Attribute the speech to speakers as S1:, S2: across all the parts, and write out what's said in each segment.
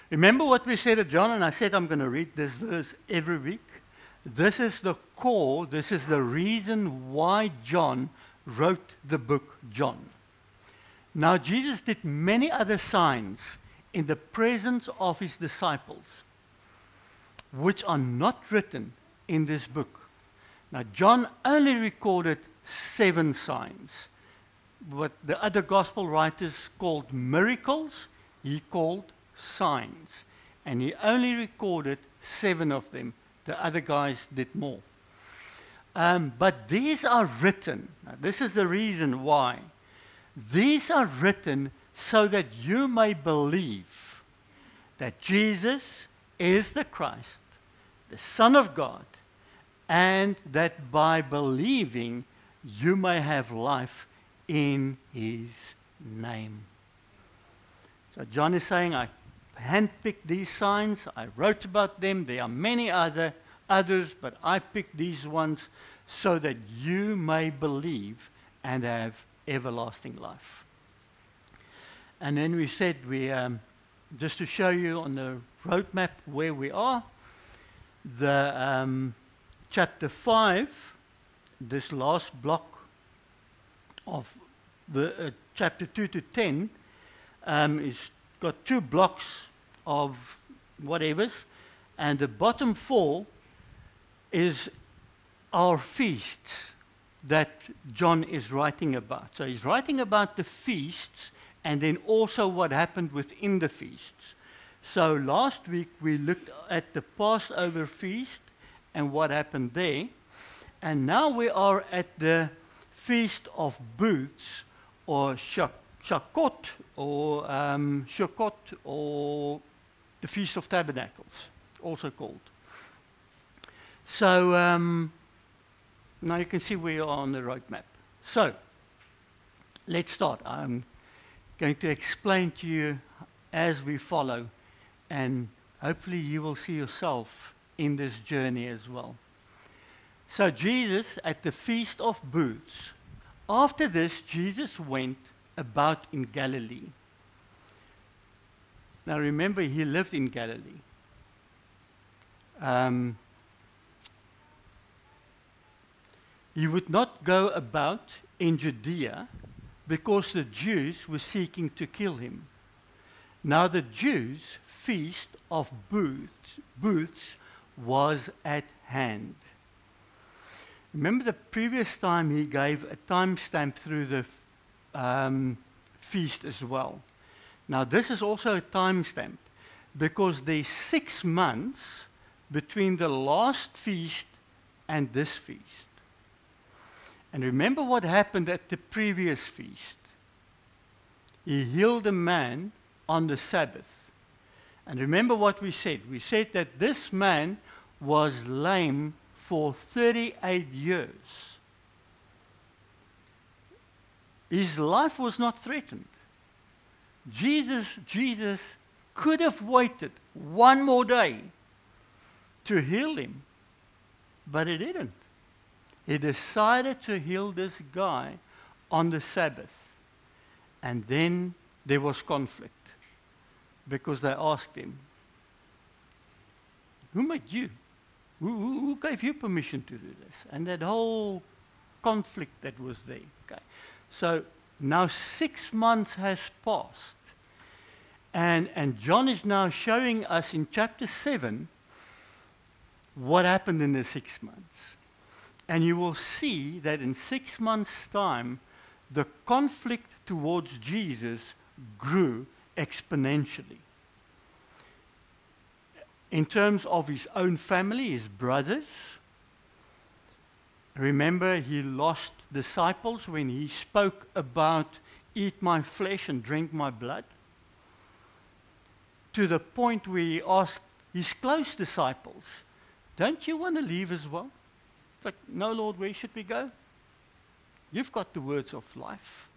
S1: Remember what we said at John, and I said I'm going to read this verse every week. This is the core, this is the reason why John wrote the book John. Now, Jesus did many other signs in the presence of his disciples, which are not written in this book. Now, John only recorded 7 signs. What the other gospel writers called miracles, he called signs. And he only recorded 7 of them. The other guys did more. But these are written. Now, this is the reason why. These are written so that you may believe that Jesus is the Christ, the Son of God, and that by believing you may have life in his name. So John is saying, I handpicked these signs, I wrote about them, there are many others, but I picked these ones so that you may believe and have everlasting life. And then we said, just to show you on the roadmap where we are, the chapter 5, this last block of the chapter 2 to 10, is got 2 blocks of whatevers, and the bottom 4 is our feasts that John is writing about. So he's writing about the feasts and then also what happened within the feasts. So last week we looked at the Passover feast and what happened there. And now we are at the Feast of Booths, or Shavuot, or Sukkot, or the Feast of Tabernacles, also called. So now you can see we are on the roadmap. So let's start. I'm going to explain to you as we follow, and hopefully you will see yourself in this journey as well. So Jesus at the Feast of Booths. After this, Jesus went about in Galilee. Now remember, he lived in Galilee. He would not go about in Judea because the Jews were seeking to kill him. Now the Jews' feast of booths was at hand. Remember the previous time he gave a timestamp through the feast as well. Now this is also a timestamp because there's 6 months between the last feast and this feast. And remember what happened at the previous feast. He healed a man on the Sabbath. And remember what we said. We said that this man was lame for 38 years. His life was not threatened. Jesus could have waited 1 more day to heal him, but he didn't. He decided to heal this guy on the Sabbath. And then there was conflict because they asked him, who made you? Who gave you permission to do this? And that whole conflict that was there. Okay. So now 6 months has passed. And John is now showing us in chapter 7 what happened in the 6 months. And you will see that in 6 months' time, the conflict towards Jesus grew exponentially. In terms of his own family, his brothers. Remember, he lost disciples when he spoke about eat my flesh and drink my blood. To the point where he asked his close disciples, don't you want to leave as well? It's like, no, Lord, where should we go? You've got the words of life.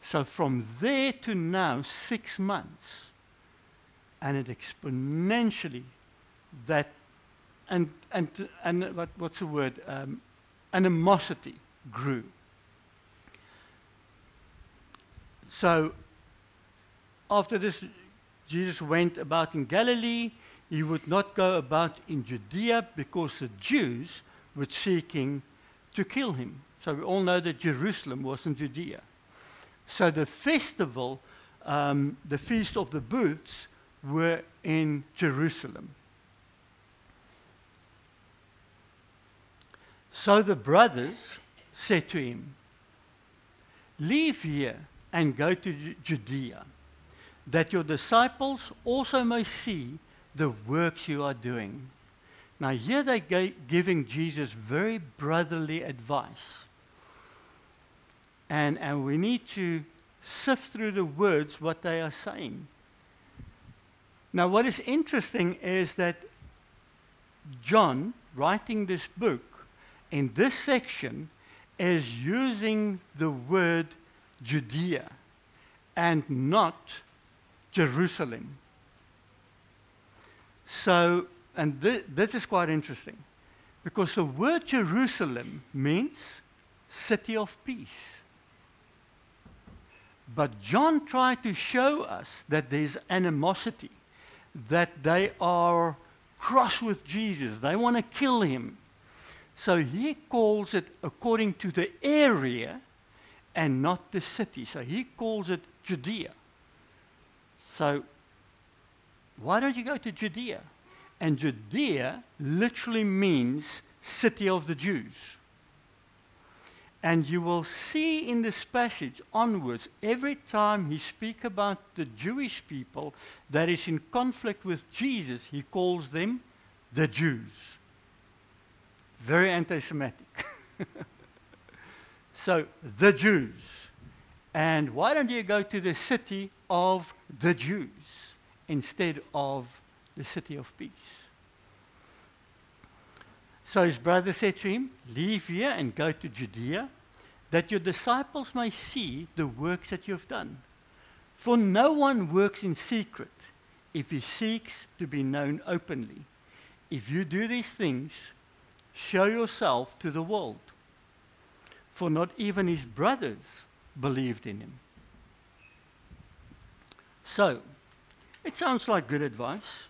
S1: So from there to now, 6 months, and it exponentially, that, and what's the word? Animosity grew. So after this, Jesus went about in Galilee. He would not go about in Judea because the Jews were seeking to kill him. So we all know that Jerusalem was in Judea. So the festival, the Feast of the Booths, were in Jerusalem. So the brothers said to him, "Leave here and go to Judea, that your disciples also may see the works you are doing." Now here they're giving Jesus very brotherly advice. And we need to sift through the words what they are saying. Now what is interesting is that John, writing this book, in this section, is using the word Judea and not Jerusalem. So, and this is quite interesting, because the word Jerusalem means city of peace. But John tried to show us that there's animosity, that they are cross with Jesus, they want to kill him. So he calls it according to the area and not the city. So he calls it Judea. So why don't you go to Judea? And Judea literally means city of the Jews. And you will see in this passage onwards, every time he speaks about the Jewish people that is in conflict with Jesus, he calls them the Jews. Very anti-Semitic. So, the Jews. And why don't you go to the city of the Jews instead of the city of peace? So his brother said to him, "Leave here and go to Judea, that your disciples may see the works that you have done. For no one works in secret if he seeks to be known openly. If you do these things, show yourself to the world." For not even his brothers believed in him. So, it sounds like good advice.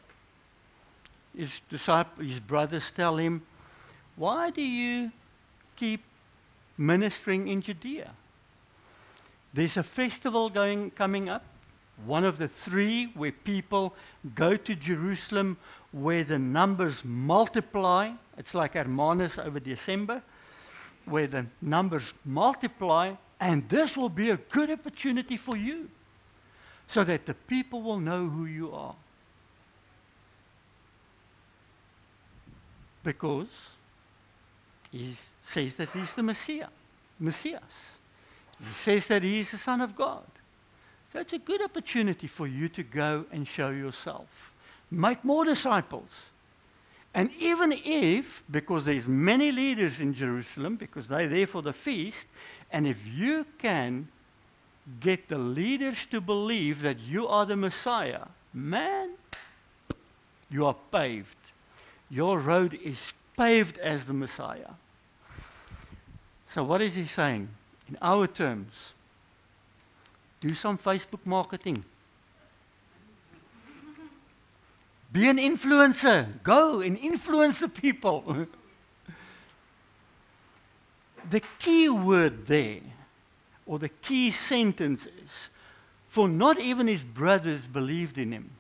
S1: His brothers tell him, "Why do you keep ministering in Judea? There's a festival coming up, one of the three where people go to Jerusalem, where the numbers multiply. It's like Hermanus over December, where the numbers multiply, and this will be a good opportunity for you, so that the people will know who you are." Because he says that he's the Messiah, Messias. He says that he is the Son of God. So it's a good opportunity for you to go and show yourself. Make more disciples. And even if, because there's many leaders in Jerusalem, because they're there for the feast, and if you can get the leaders to believe that you are the Messiah, man, you are paved. Your road is paved as the Messiah. So what is he saying? In our terms, do some Facebook marketing. Be an influencer. Go and influence the people. The key word there, or the key sentence is, for not even his brothers believed in him.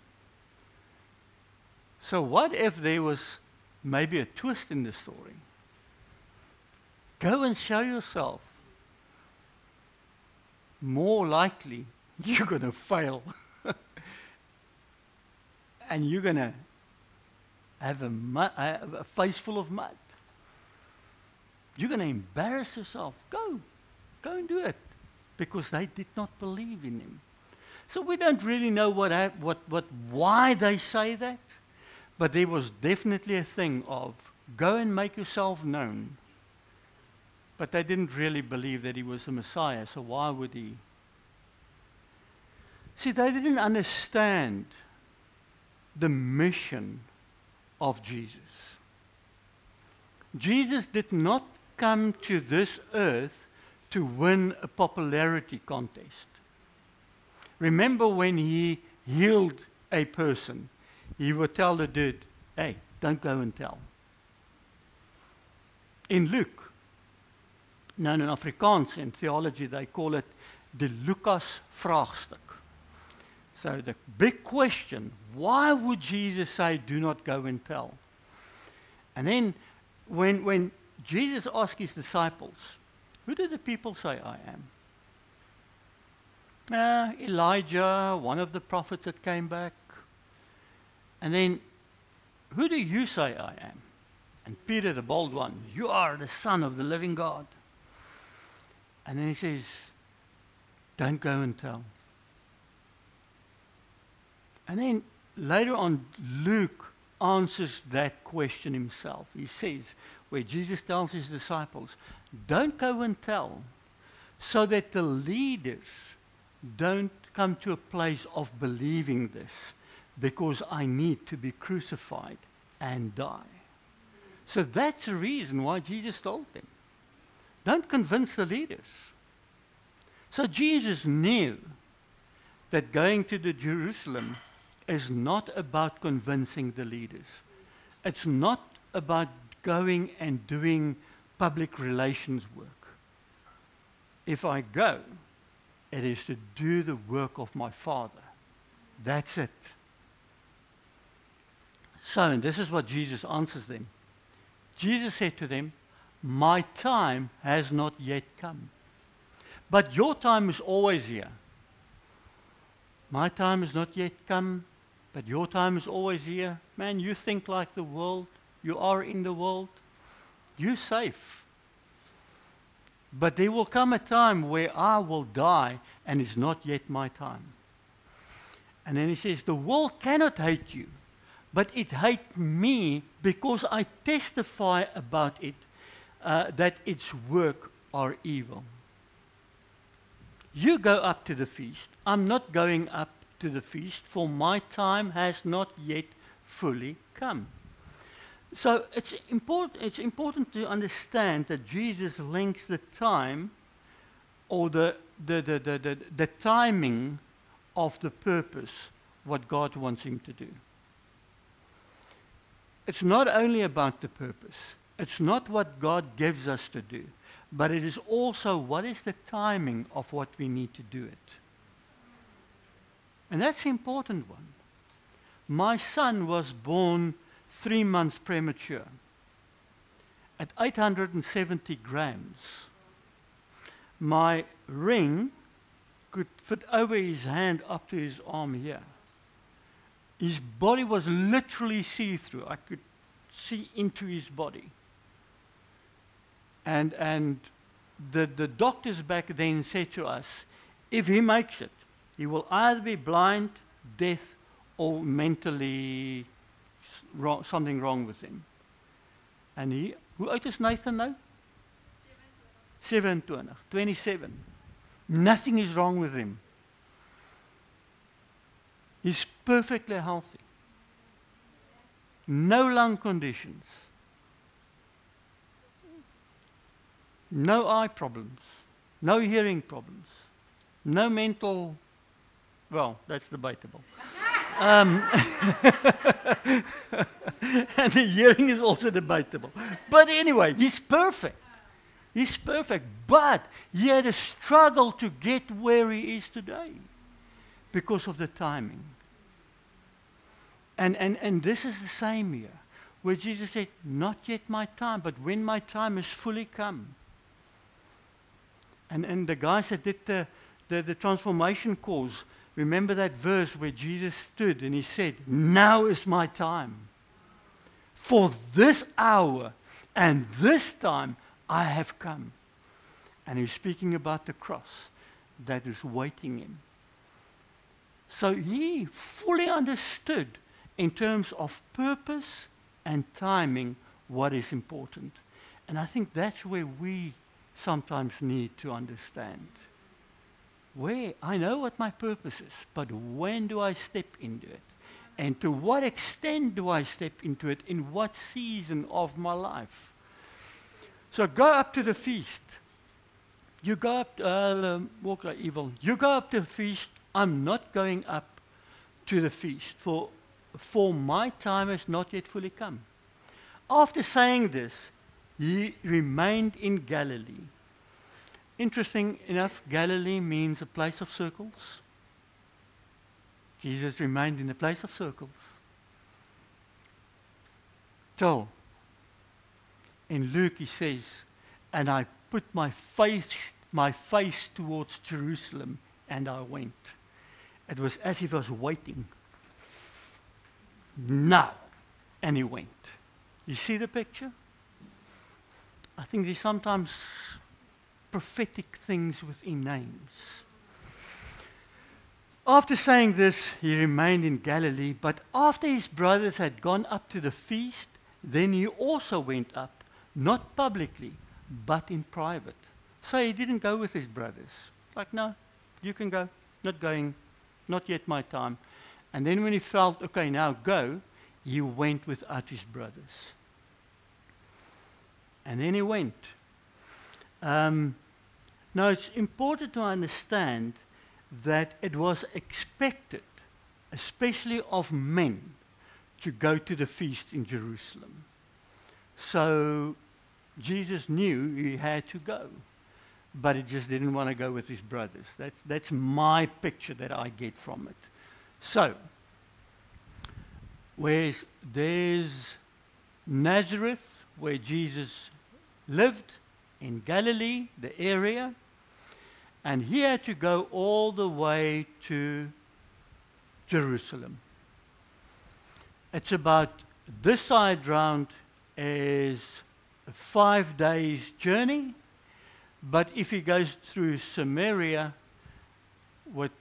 S1: So what if there was maybe a twist in the story? Go and show yourself. More likely, you're going to fail. And you're going to have a face full of mud. You're going to embarrass yourself. Go and do it. Because they did not believe in him. So we don't really know why they say that. But there was definitely a thing of, go and make yourself known. But they didn't really believe that he was the Messiah, so why would he? See, they didn't understand the mission of Jesus. Jesus did not come to this earth to win a popularity contest. Remember when he healed a person, he would tell the dude, hey, don't go and tell. In Luke, nou in Afrikaans in theology, they call it the Lucas vraagstuk. So the big question, why would Jesus say, do not go and tell? And then when Jesus asked his disciples, who do the people say I am? Elijah, one of the prophets that came back. And then, who do you say I am? And Peter, the bold one, you are the Son of the living God. And then he says, don't go and tell. And then later on, Luke answers that question himself. He says, where Jesus tells his disciples, don't go and tell, so that the leaders don't come to a place of believing this, because I need to be crucified and die. So that's the reason why Jesus told them. Don't convince the leaders. So Jesus knew that going to the Jerusalem is not about convincing the leaders. It's not about going and doing public relations work. If I go, it is to do the work of my Father. That's it. So, and this is what Jesus answers them. Jesus said to them, my time has not yet come. But your time is always here. My time has not yet come, but your time is always here. Man, you think like the world. You are in the world. You're safe. But there will come a time where I will die, and it's not yet my time. And then he says, the world cannot hate you, but it hates me because I testify about it, that its work are evil. You go up to the feast. I'm not going up to the feast, for my time has not yet fully come. So it's important to understand that Jesus links the time or the timing of the purpose, what God wants him to do. It's not only about the purpose. It's not what God gives us to do, but it is also what is the timing of what we need to do it. And that's the important one. My son was born 3 months premature at 870 grams. My ring could fit over his hand up to his arm here. His body was literally see-through. I could see into his body. And the doctors back then said to us, if he makes it, he will either be blind, deaf, or mentally something wrong with him. And he, hoe oud is Nathan now? 27. Nothing is wrong with him. He's perfectly healthy. No lung conditions. No eye problems. No hearing problems. No mental, well, that's debatable. And the hearing is also debatable. But anyway, he's perfect. He's perfect. But he had a struggle to get where he is today because of the timing. And this is the same here, where Jesus said, not yet my time, but when my time is fully come. And the guys that did the transformation course, remember that verse where Jesus stood and he said, now is my time. For this hour and this time I have come. And he's speaking about the cross that is waiting him. So he fully understood in terms of purpose and timing what is important. And I think that's where we sometimes need to understand. Where I know what my purpose is, but when do I step into it? And to what extent do I step into it? In what season of my life? So go up to the feast. You go up, walk like evil. You go up to the feast I'm not going up to the feast, for my time has not yet fully come. After saying this, he remained in Galilee. Interesting enough, Galilee means a place of circles. Jesus remained in a place of circles. Till, in Luke he says, and I put my face towards Jerusalem, and I went. It was as if I was waiting. Now, and he went. You see the picture? I think there's sometimes prophetic things within names. After saying this, he remained in Galilee, but after his brothers had gone up to the feast, then he also went up, not publicly, but in private. So he didn't go with his brothers. Like, no, you can go, not going, not yet my time. And then when he felt, okay, now go, he went without his brothers. And then he went. Now, it's important to understand that it was expected, especially of men, to go to the feast in Jerusalem. So Jesus knew he had to go, but he just didn't want to go with his brothers. That's my picture that I get from it. So, there's Nazareth, where Jesus lived, in Galilee, the area, and he had to go all the way to Jerusalem. It's about this side round is a 5 days journey, but if he goes through Samaria,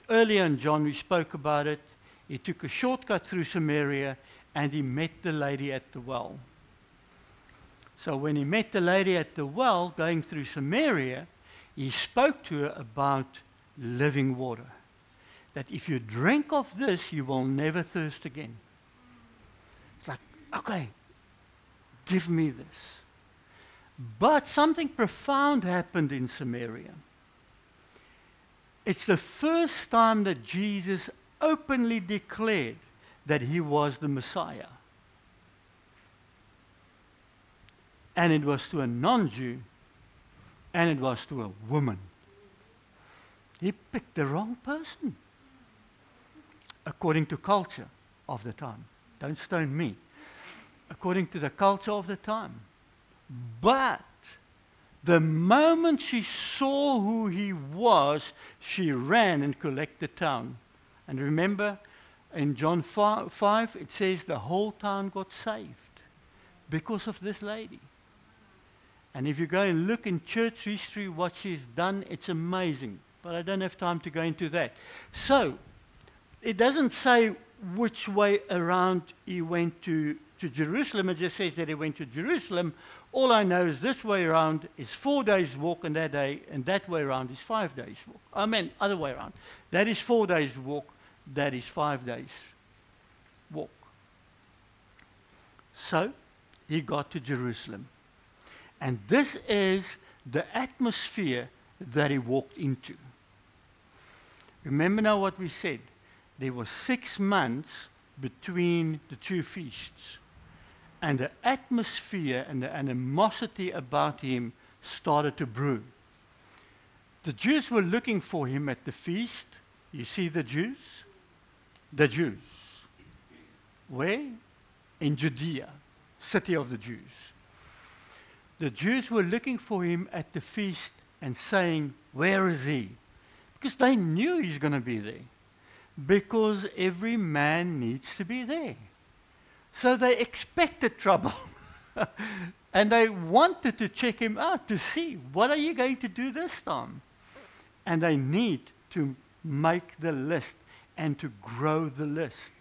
S1: earlier in John we spoke about it, he took a shortcut through Samaria and he met the lady at the well. So when he met the lady at the well going through Samaria, he spoke to her about living water. That if you drink of this, you will never thirst again. It's like, okay, give me this. But something profound happened in Samaria. It's the first time that Jesus openly declared that he was the Messiah. And it was to a non-Jew, and it was to a woman. He picked the wrong person, according to culture of the time. Don't stone me. According to the culture of the time. But the moment she saw who he was, she ran and collected the town. And remember, in John 5, it says the whole town got saved because of this lady. And if you go and look in church history, what she's done, it's amazing. But I don't have time to go into that. So, it doesn't say which way around he went to Jerusalem. It just says that he went to Jerusalem. All I know is this way around is 4 days walk and that way around is 5 days walk. I mean, other way around. That is 4 days walk, that is 5 days walk. So, he got to Jerusalem. And this is the atmosphere that he walked into. Remember now what we said. There was 6 months between the two feasts. And the atmosphere and the animosity about him started to brew. The Jews were looking for him at the feast. You see the Jews? The Jews. Where? In Judea, city of the Jews. The Jews were looking for him at the feast and saying, where is he? Because they knew he's going to be there. Because every man needs to be there. So they expected trouble. And they wanted to check him out to see, what are you going to do this time? And they need to make the list and to grow the list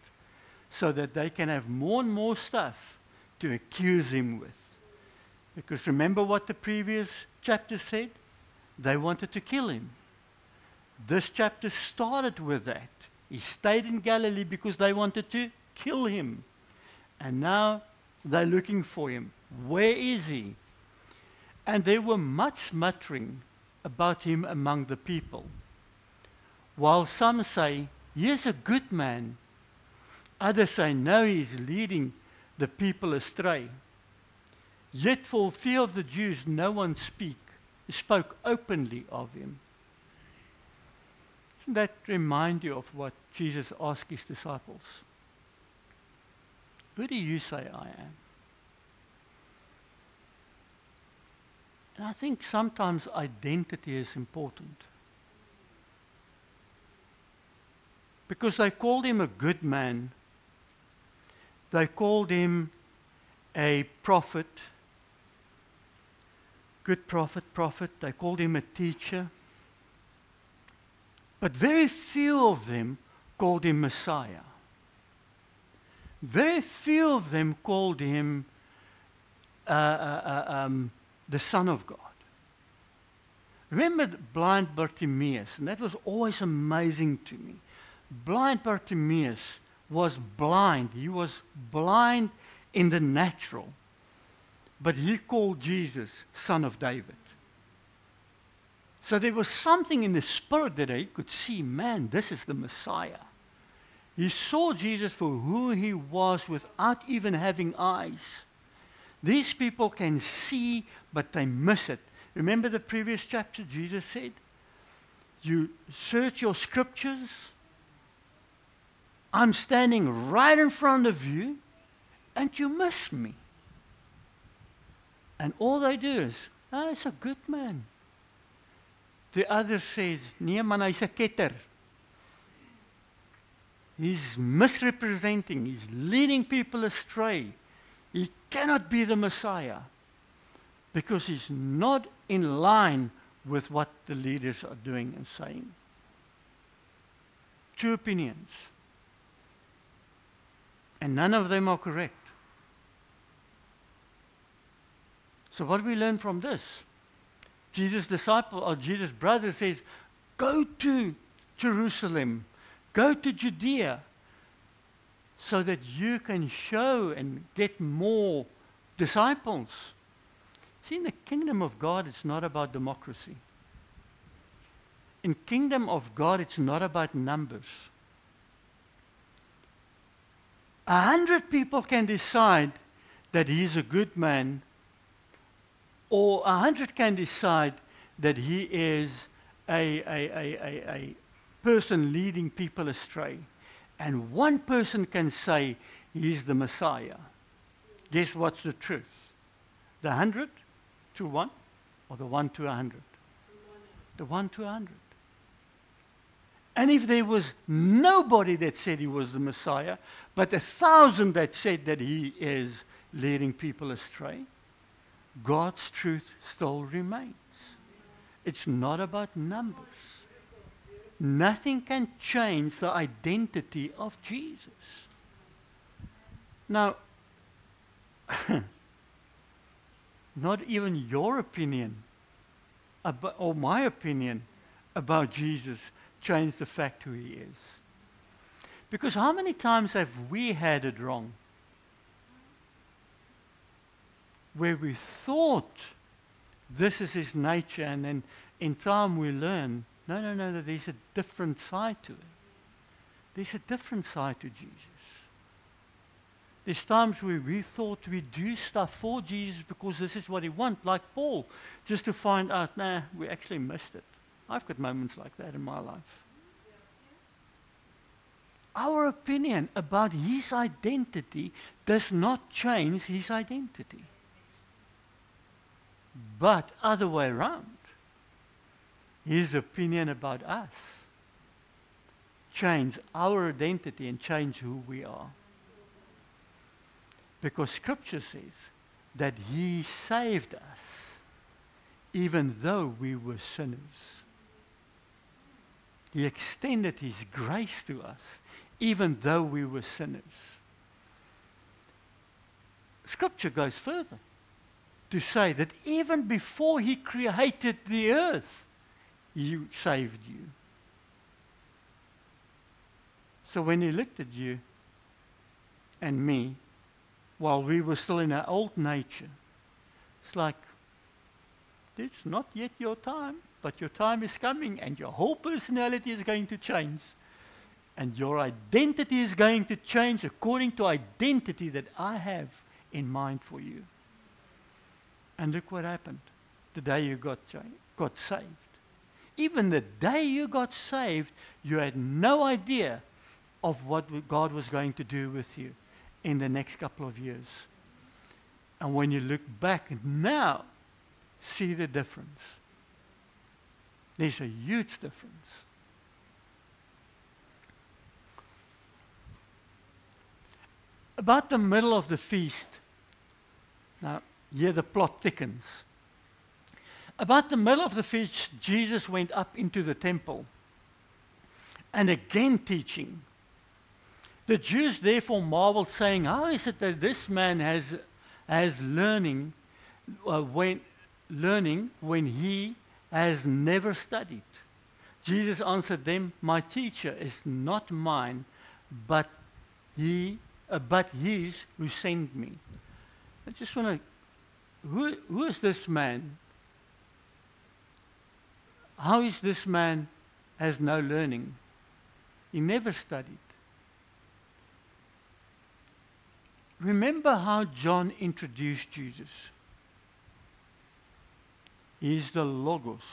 S1: so that they can have more and more stuff to accuse him with. Because remember what the previous chapter said? They wanted to kill him. This chapter started with that. He stayed in Galilee because they wanted to kill him. And now they're looking for him. Where is he? And there were much muttering about him among the people. While some say, he is a good man, others say, no, he is leading the people astray. Yet for fear of the Jews, no one spoke openly of him. Doesn't that remind you of what Jesus asked his disciples? Who do you say I am? And I think sometimes identity is important. Because they called him a good man. They called him a prophet. Good prophet. They called him a teacher. But very few of them called him Messiah. Very few of them called him the Son of God. Remember blind Bartimaeus, and that was always amazing to me. Blind Bartimaeus was blind. He was blind in the natural. But he called Jesus Son of David. So there was something in the spirit that he could see, man, this is the Messiah. He saw Jesus for who he was without even having eyes. These people can see, but they miss it. Remember the previous chapter, Jesus said, you search your scriptures. I'm standing right in front of you, and you miss me. And all they do is, it's a good man. The other says, nee man, hy's 'n ketter. He's misrepresenting, he's leading people astray. He cannot be the Messiah because he's not in line with what the leaders are doing and saying. Two opinions. And none of them are correct. So what do we learn from this? Jesus' disciple or Jesus' brother says, go to Jerusalem, go to Judea, so that you can show and get more disciples. See, in the kingdom of God, it's not about democracy. In kingdom of God, it's not about numbers. 100 people can decide that he's a good man, or 100 can decide that he is a person leading people astray. And one person can say he's the Messiah. Guess what's the truth? The 100 to 1 or the 1 to 100? The 1 to 100. And if there was nobody that said he was the Messiah, but 1,000 that said that he is leading people astray, God's truth still remains. It's not about numbers. Nothing can change the identity of Jesus. Now, not even your opinion or my opinion about Jesus changed the fact who he is. Because how many times have we had it wrong? Where we thought this is his nature, and then in time we learn, no, there's a different side to it. There's a different side to Jesus. There's times where we thought we do stuff for Jesus because this is what he wants, like Paul, just to find out, we actually missed it. I've got moments like that in my life. Our opinion about his identity does not change his identity. But other way around, his opinion about us change our identity and change who we are. Because Scripture says that he saved us even though we were sinners. He extended his grace to us even though we were sinners. Scripture goes further to say that even before he created the earth, he saved you. So when he looked at you and me, while we were still in our old nature, it's like, it's not yet your time. but your time is coming and your whole personality is going to change. And your identity is going to change according to identity that I have in mind for you. And look what happened the day you got saved. Even the day you got saved, you had no idea of what God was going to do with you in the next couple of years. And when you look back now, see the difference. There's a huge difference. About the middle of the feast, now here the plot thickens. About the middle of the feast, Jesus went up into the temple and again teaching. The Jews therefore marveled, saying, how is it that this man has learning when he has never studied? Jesus answered them, my teacher is not mine, but his who sent me. I just want to, who is this man? How is this man has no learning? He never studied. Remember how John introduced Jesus. He is the Logos,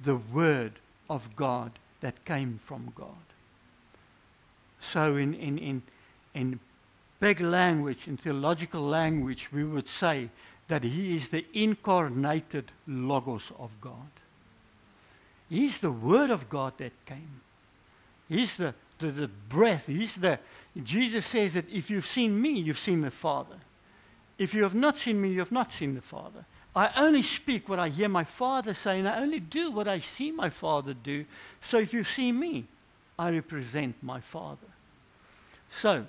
S1: the Word of God that came from God. So in big language, in theological language, we would say that he is the incarnated Logos of God. He's the Word of God that came. He's the breath. Jesus says that if you've seen me, you've seen the Father. If you have not seen me, you have not seen the Father. I only speak what I hear my Father say, and I only do what I see my Father do. So if you see me, I represent my Father. So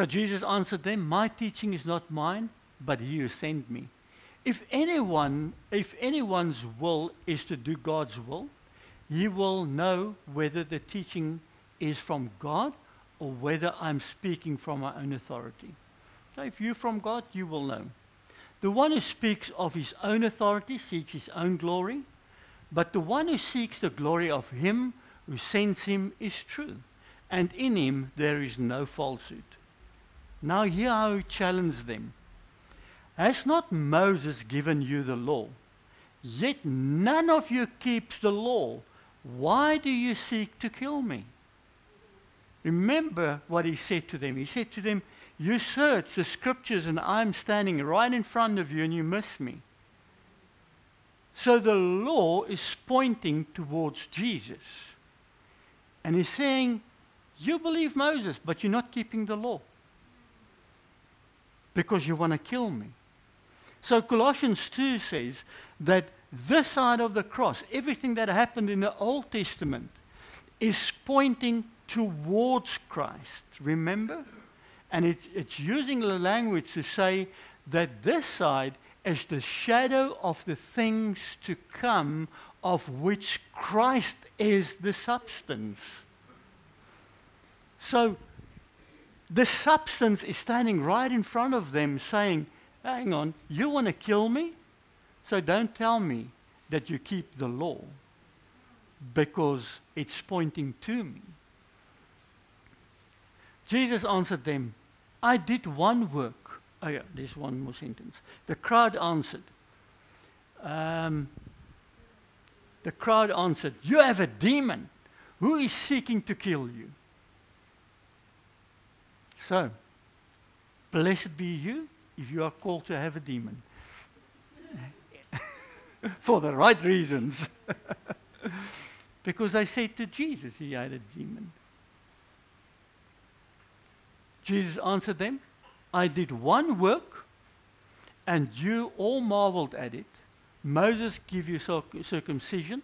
S1: Jesus answered them, my teaching is not mine, but he who sent me. If anyone's will is to do God's will, he will know whether the teaching is from God or whether I'm speaking from my own authority. So if you're from God, you will know. The one who speaks of his own authority seeks his own glory, but the one who seeks the glory of him who sends him is true, and in him there is no falsehood. Now hear how he challenged them. Has not Moses given you the law? Yet none of you keeps the law. Why do you seek to kill me? Remember what he said to them. He said to them, you search the scriptures and I'm standing right in front of you and you miss me. So the law is pointing towards Jesus. And he's saying, you believe Moses, but you're not keeping the law. Because you want to kill me. So Colossians 2 says that this side of the cross, everything that happened in the Old Testament, is pointing towards Christ. Remember? And it's using the language to say that this side is the shadow of the things to come, of which Christ is the substance. So the substance is standing right in front of them saying, hang on, you want to kill me? So don't tell me that you keep the law, because it's pointing to me. Jesus answered them, I did one work. Oh yeah, there's one more sentence. The crowd answered. You have a demon. Who is seeking to kill you? So, blessed be you if you are called to have a demon. For the right reasons. Because they said to Jesus he had a demon. Jesus answered them, I did one work, and you all marveled at it. Moses gave you circumcision,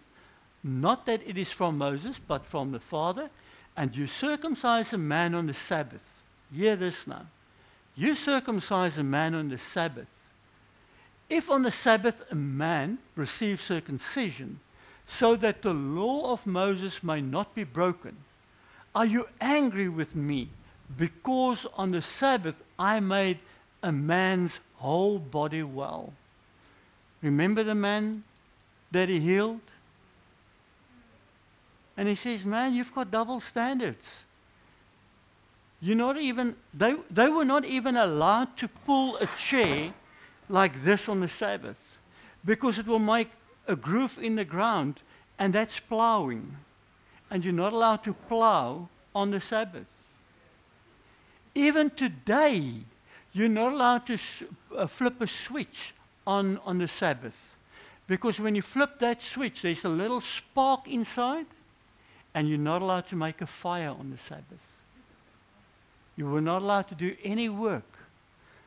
S1: not that it is from Moses, but from the Father, and you circumcise a man on the Sabbath. Hear this now. You circumcise a man on the Sabbath. If on the Sabbath a man receives circumcision, so that the law of Moses may not be broken, are you angry with me because on the Sabbath I made a man's whole body well? Remember the man that he healed? And he says, man, you've got double standards. You're not even, they were not even allowed to pull a chair like this on the Sabbath, because it will make a groove in the ground, and that's plowing. And you're not allowed to plow on the Sabbath. Even today, you're not allowed to flip a switch on the Sabbath. Because when you flip that switch, there's a little spark inside, and you're not allowed to make a fire on the Sabbath. You were not allowed to do any work.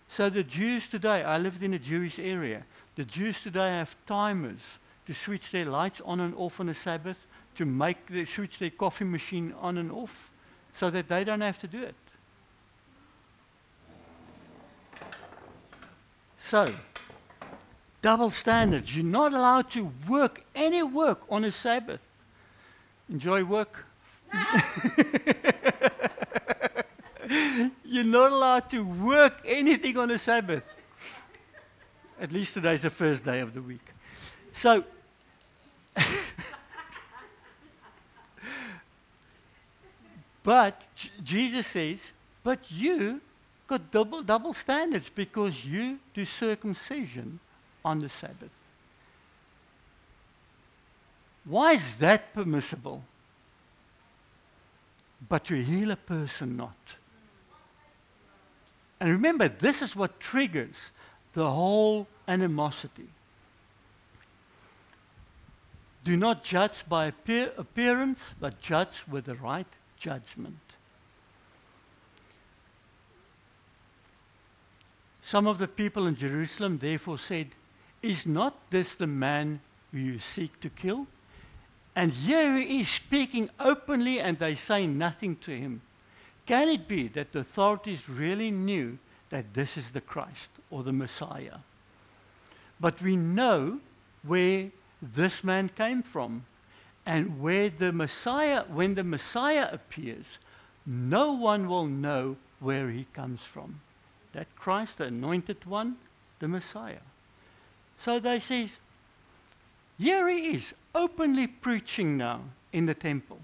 S1: So the Jews today, I lived in a Jewish area, the Jews today have timers to switch their lights on and off on the Sabbath, to switch their coffee machine on and off, so that they don't have to do it. So, double standards. You're not allowed to work any work on a Sabbath. Enjoy work? You're not allowed to work anything on a Sabbath. At least today's the first day of the week. So, but Jesus says, but you got double standards because you do circumcision on the Sabbath. Why is that permissible? But to heal a person not. And remember, this is what triggers the whole animosity. Do not judge by appearance, but judge with the right judgment. Some of the people in Jerusalem therefore said, is not this the man who you seek to kill? And here he is speaking openly and they say nothing to him. Can it be that the authorities really knew that this is the Christ or the Messiah? But we know where this man came from, and where the Messiah, when the Messiah appears, no one will know where he comes from. That Christ, the anointed one, the Messiah. So they say, here he is, openly preaching now in the temple.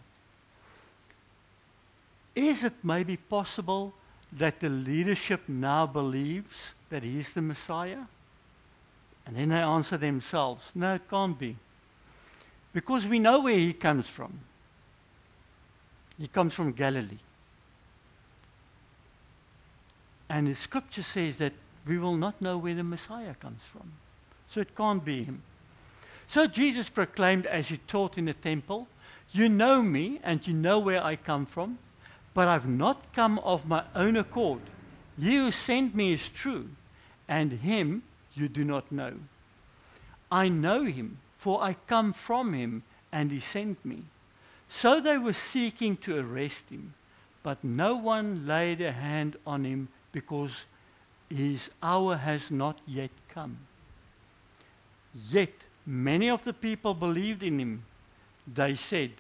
S1: Is it maybe possible that the leadership now believes that he is the Messiah? And then they answer themselves, no, it can't be. Because we know where he comes from. He comes from Galilee. And the scripture says that we will not know where the Messiah comes from. So it can't be him. So Jesus proclaimed as he taught in the temple, you know me and you know where I come from, but I've not come of my own accord. He who sent me is true, and him you do not know. I know him, for I come from him, and he sent me. So they were seeking to arrest him, but no one laid a hand on him, because his hour has not yet come. Yet many of the people believed in him. They said,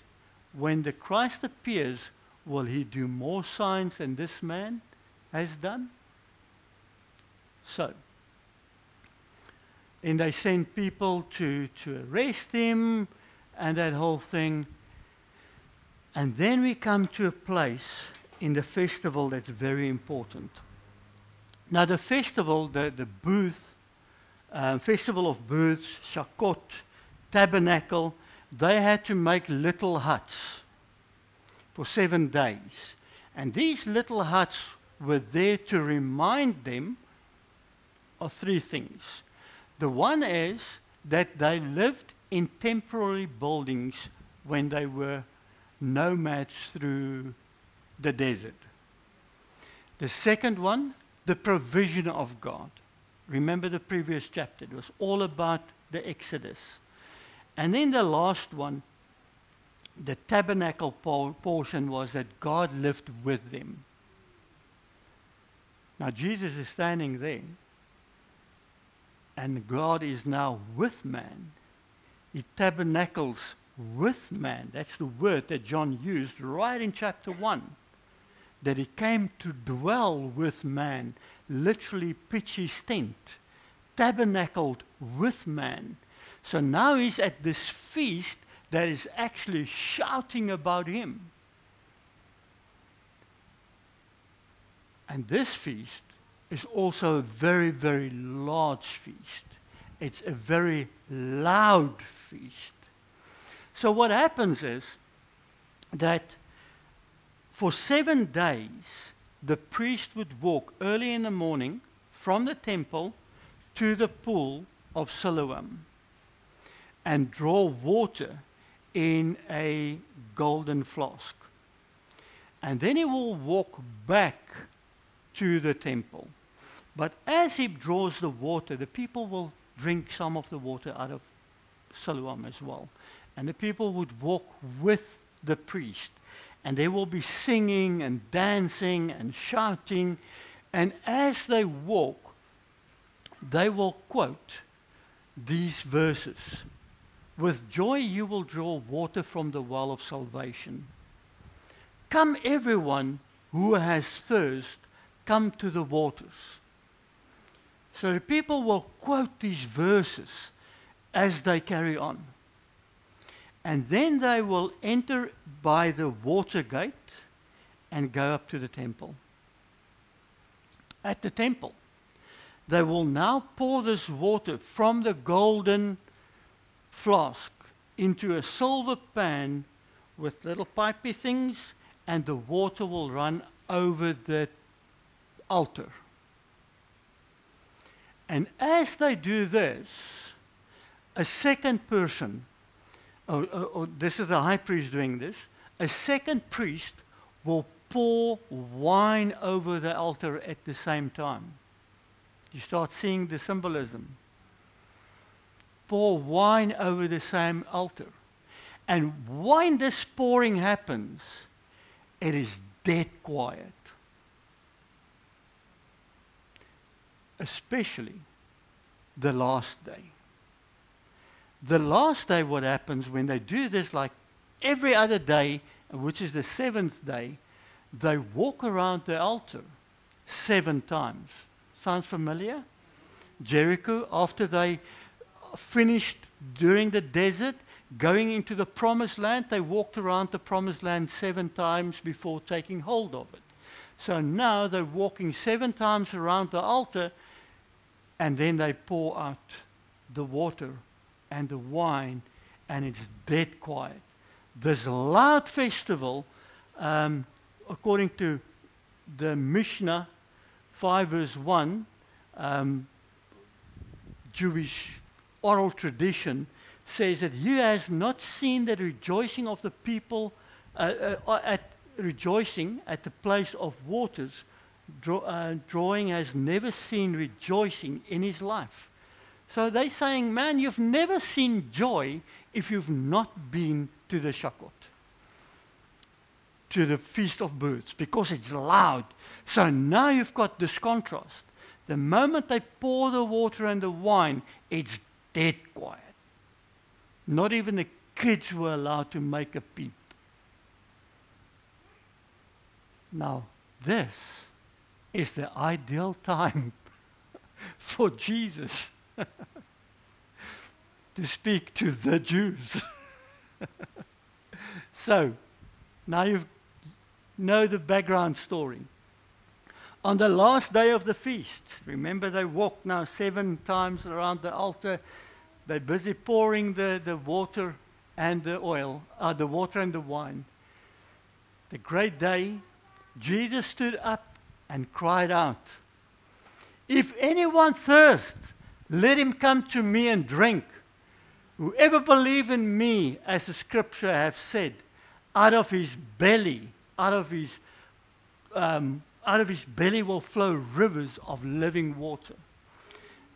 S1: when the Christ appears, will he do more signs than this man has done? So, and they sent people to arrest him and that whole thing. And then we come to a place in the festival that's very important. Now the festival, the booth, Festival of Booths, Sukkot, Tabernacle, they had to make little huts for 7 days. And these little huts were there to remind them of 3 things. The one is that they lived in temporary buildings when they were nomads through the desert. The second one, the provision of God. Remember the previous chapter, it was all about the Exodus. And then the last one, the tabernacle portion, was that God lived with them. Now Jesus is standing there, and God is now with man. He tabernacles with man. That's the word that John used right in chapter 1. That he came to dwell with man, literally pitch his tent, tabernacled with man. So now he's at this feast that is actually shouting about him. And this feast is also a very, very large feast. It's a very loud feast. So what happens is that for 7 days, the priest would walk early in the morning from the temple to the pool of Siloam and draw water in a golden flask. And then he will walk back to the temple. But as he draws the water, the people will drink some of the water out of Siloam as well. And the people would walk with the priest. And they will be singing and dancing and shouting. And as they walk, they will quote these verses. With joy you will draw water from the well of salvation. Come everyone who has thirst, come to the waters. So the people will quote these verses as they carry on. And then they will enter by the water gate and go up to the temple. At the temple, they will now pour this water from the golden flask into a silver pan with little pipey things, and the water will run over the altar. And as they do this, a second person, or this is the high priest doing this, a second priest will pour wine over the altar at the same time. You start seeing the symbolism. Pour wine over the same altar. And when this pouring happens, it is dead quiet. Especially the last day. The last day, what happens when they do this, like every other day, which is the 7th day, they walk around the altar 7 times. Sounds familiar? Jericho, after they finished during the desert, going into the promised land, they walked around the promised land 7 times before taking hold of it. So now they're walking 7 times around the altar, and then they pour out the water and the wine, and it's dead quiet. This loud festival, according to the Mishnah 5 verse 1, Jewish oral tradition, says that he has not seen the rejoicing of the people rejoicing at the place of waters. Drawing has never seen rejoicing in his life. So they're saying, man, you've never seen joy if you've not been to the Shakkot, to the Feast of Birds, because it's loud. So now you've got this contrast. The moment they pour the water and the wine, it's dead quiet. Not even the kids were allowed to make a peep. Now, this is the ideal time for Jesus to speak to the Jews. So, now you know the background story. On the last day of the feast, remember they walked now 7 times around the altar. They're busy pouring the water and the oil, the water and the wine. The great day, Jesus stood up and cried out, "If anyone thirsts, let him come to me and drink. Whoever believes in me, as the scripture have said, out of his belly will flow rivers of living water."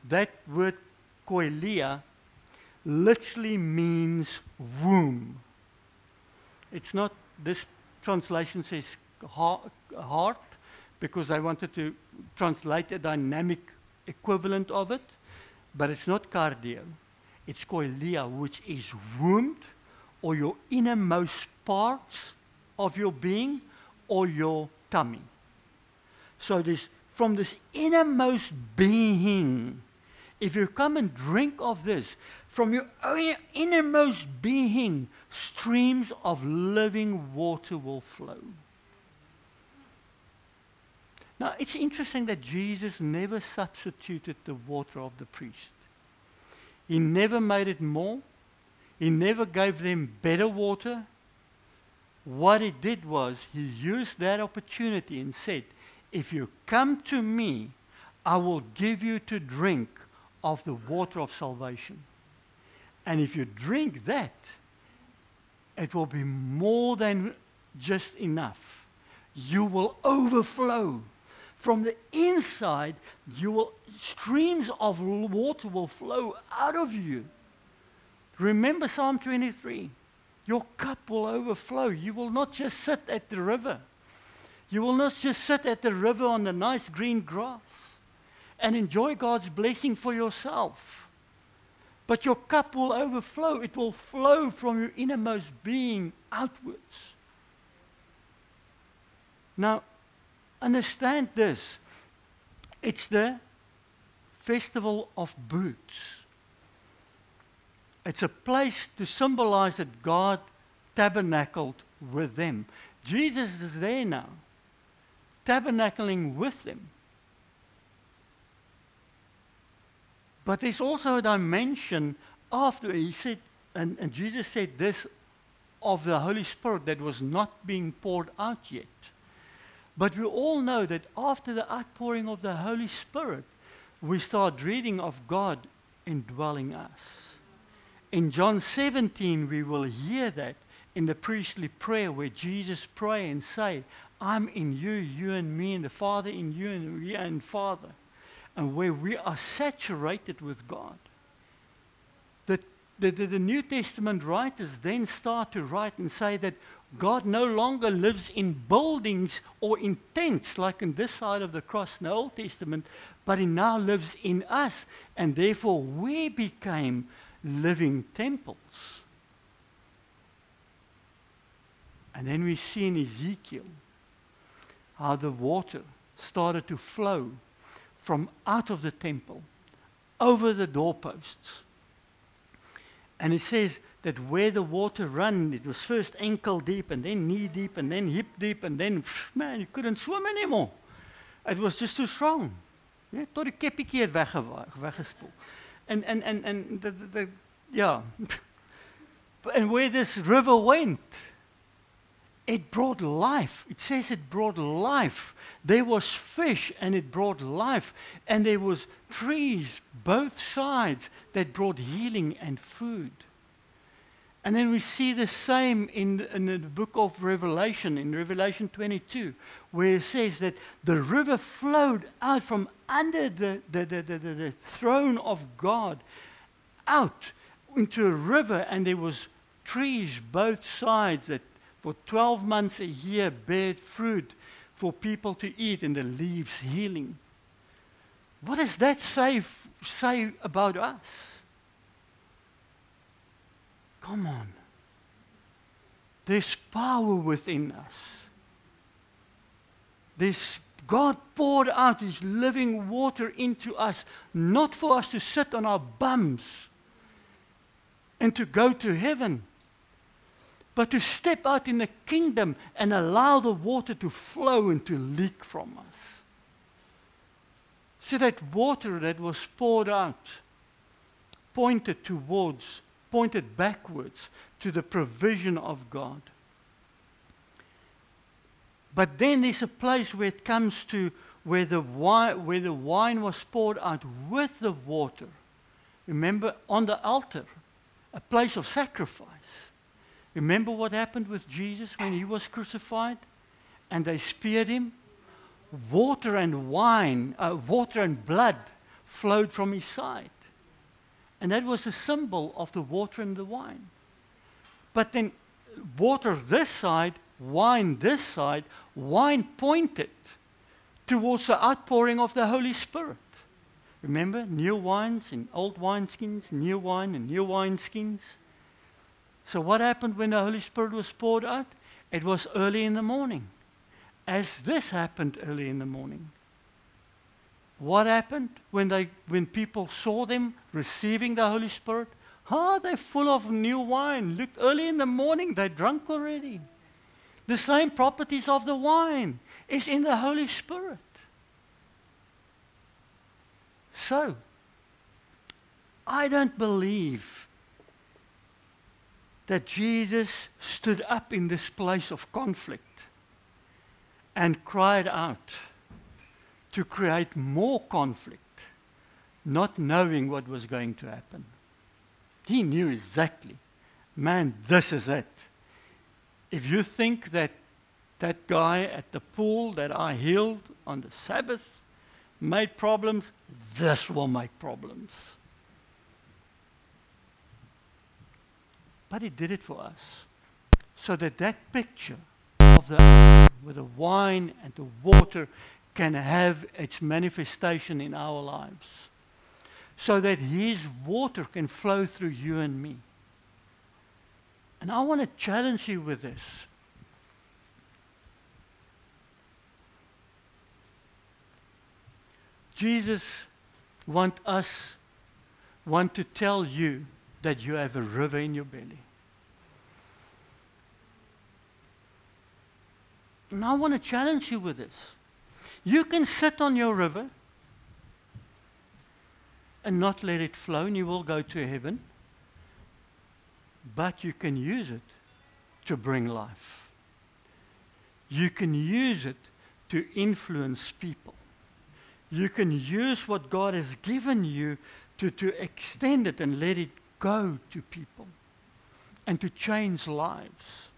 S1: That word koilia literally means womb. It's not, this translation says heart, because I wanted to translate a dynamic equivalent of it, but it's not cardio. It's koilia, which is wombed, or your innermost parts of your being, or your tummy. So from this innermost being, if you come and drink of this, from your own innermost being, streams of living water will flow. Now, it's interesting that Jesus never substituted the water of the priest. He never made it more. He never gave them better water. What he did was, he used that opportunity and said, if you come to me, I will give you to drink of the water of salvation. And if you drink that, it will be more than just enough. You will overflow. From the inside, streams of water will flow out of you. Remember Psalm 23. Your cup will overflow. You will not just sit at the river. You will not just sit at the river on the nice green grass and enjoy God's blessing for yourself. But your cup will overflow. It will flow from your innermost being outwards. Now, understand this. It's the festival of booths. It's a place to symbolize that God tabernacled with them. Jesus is there now, tabernacling with them. But there's also a dimension after he said, and Jesus said this of the Holy Spirit that was not being poured out yet. But we all know that after the outpouring of the Holy Spirit, we start reading of God indwelling us. In John 17, we will hear that in the priestly prayer where Jesus pray and say, I'm in you, you and me, and the Father in you, and we are in Father. And where we are saturated with God. The New Testament writers then start to write and say that God no longer lives in buildings or in tents like on this side of the cross in the Old Testament, but He now lives in us, and therefore we became living temples. And then we see in Ezekiel how the water started to flow from out of the temple over the doorposts. And it says that where the water ran, it was first ankle deep, and then knee deep, and then hip deep, and then, man, you couldn't swim anymore. It was just too strong. Ja, tot die keppiekie het weggespoel. And and where this river went, it brought life. It says it brought life. There was fish, and it brought life. And there was trees, both sides, that brought healing and food. And then we see the same in the book of Revelation, in Revelation 22, where it says that the river flowed out from under the throne of God, out into a river, and there was trees both sides that for 12 months a year bear fruit for people to eat, and the leaves healing. What does that say about us? Come on. There's power within us. God poured out His living water into us, not for us to sit on our bums and to go to heaven, but to step out in the kingdom and allow the water to flow and to leak from us. So that water that was poured out pointed backwards to the provision of God. But then there's a place where it comes to where the wine was poured out with the water. Remember, on the altar, a place of sacrifice. Remember what happened with Jesus when He was crucified and they speared Him? Water and blood flowed from His side. And that was a symbol of the water and the wine. But then water this side, wine this side, wine pointed towards the outpouring of the Holy Spirit. Remember, new wines and old wineskins, new wine and new wineskins. So what happened when the Holy Spirit was poured out? It was early in the morning. As this happened early in the morning. What happened when people saw them receiving the Holy Spirit? They're full of new wine. Look, early in the morning, they drunk already. The same properties of the wine is in the Holy Spirit. So, I don't believe that Jesus stood up in this place of conflict and cried out to create more conflict, not knowing what was going to happen. He knew exactly, man, this is it. If you think that that guy at the pool that I healed on the Sabbath made problems, this will make problems. But he did it for us, so that that picture of with the wine and the water can have its manifestation in our lives, so that his water can flow through you and me. And I want to challenge you with this. Jesus want to tell you that you have a river in your belly. And I want to challenge you with this. You can sit on your river and not let it flow, and you will go to heaven. But you can use it to bring life. You can use it to influence people. You can use what God has given you to extend it and let it go to people and to change lives.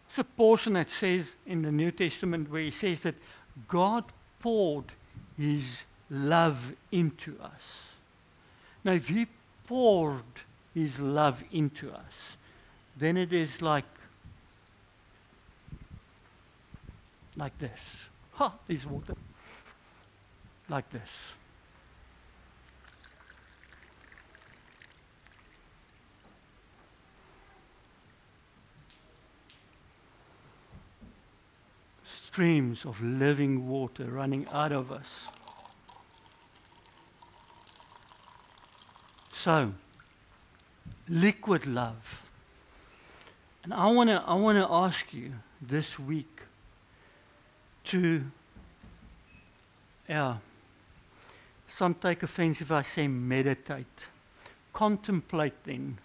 S1: It's a portion that says in the New Testament where he says that God poured his love into us. Now, if he poured his love into us, then it is like this. There's water. Like this. Streams of living water running out of us. So, liquid love. And I want to ask you this week to, some take offense if I say meditate. Contemplate then.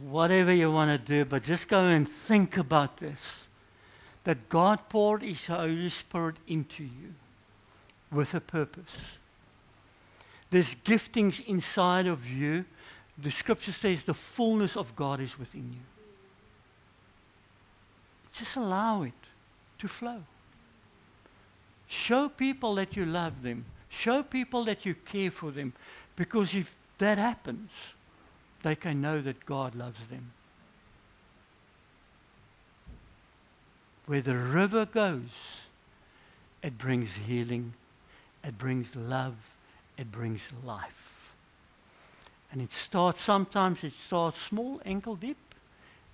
S1: Whatever you want to do, but just go and think about this. That God poured his Holy Spirit into you with a purpose. There's giftings inside of you. The scripture says the fullness of God is within you. Just allow it to flow. Show people that you love them. Show people that you care for them. Because if that happens, they can know that God loves them. Where the river goes, it brings healing, it brings love, it brings life. And sometimes it starts small, ankle deep,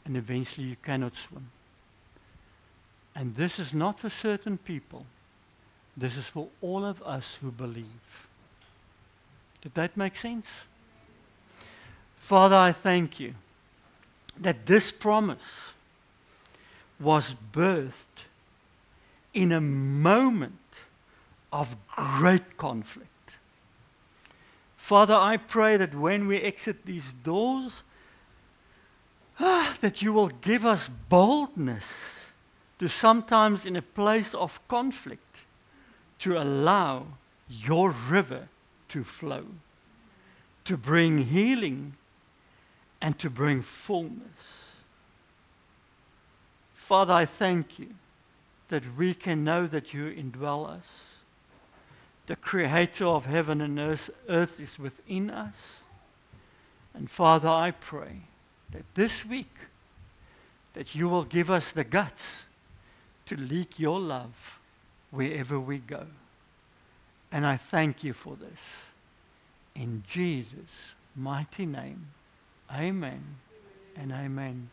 S1: and eventually you cannot swim. And this is not for certain people. This is for all of us who believe. Did that make sense? Father, I thank you that this promise was birthed in a moment of great conflict. Father, I pray that when we exit these doors, that you will give us boldness to sometimes in a place of conflict to allow your river to flow, to bring healing and to bring fullness. Father, I thank you that we can know that you indwell us. The creator of heaven and earth is within us. And Father, I pray that this week that you will give us the guts to leak your love wherever we go. And I thank you for this. In Jesus' mighty name, amen and amen.